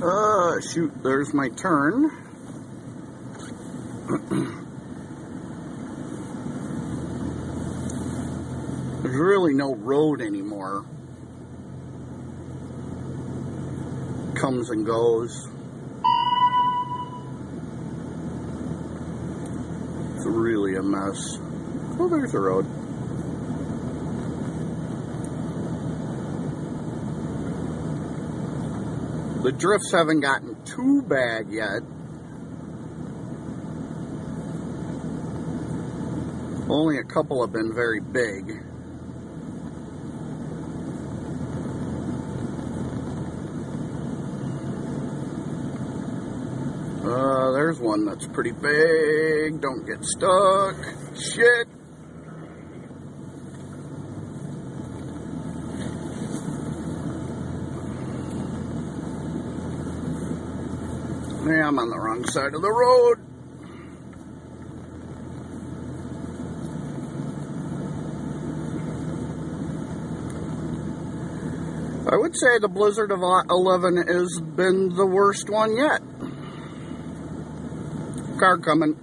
Shoot, there's my turn. There's really no road anymore. Comes and goes. It's really a mess. Oh, there's the road. The drifts haven't gotten too bad yet. Only a couple have been very big. There's one that's pretty big. Don't get stuck. Shit. Yeah, I'm on the wrong side of the road. I would say the Blizzard of 11 has been the worst one yet. Car coming.